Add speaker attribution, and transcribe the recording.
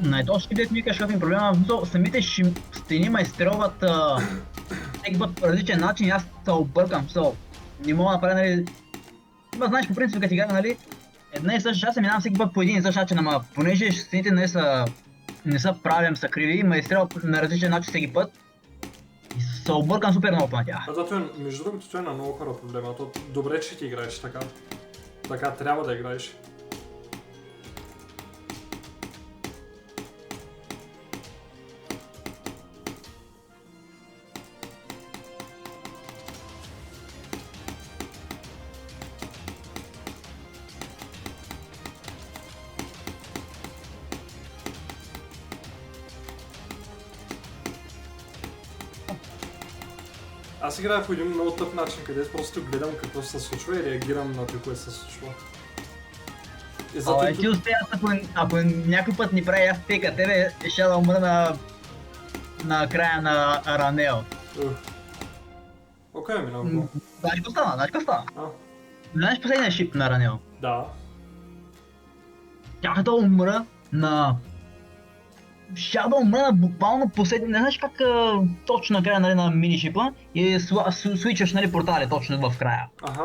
Speaker 1: Най-точно шипите ми викаш какъв е проблема, самите стени ме изстрелват всеки път по различен начин и аз се объркам, не мога да направя, нали, знаеш по принцип като игра, нали, една и съща, аз се минавам всеки път по един и същ начин, ама понеже стените не са правилни, са криви, ме изстрелват на различен начин всеки път и се объркам супер много по тях.
Speaker 2: Между другото, това е на много хора проблема, то добре, че ти играеш така. Така трябва да играеш. Аз играя по един много тъп начин, където просто гледам какво се случва и реагирам на това, което се случва.
Speaker 1: Ти успея, ако някой път ни прави аз тека тебе, ще да умра на края на Ранео.
Speaker 2: Окей, минало.
Speaker 1: Знаеш какво стана? Знаеш последния шип на Ранео?
Speaker 2: Да.
Speaker 1: Щях да умра на... буквално последния, не знаеш как точно на края, нали, на мини шипа и свичаш, нали, портали точно в края.
Speaker 2: Аха.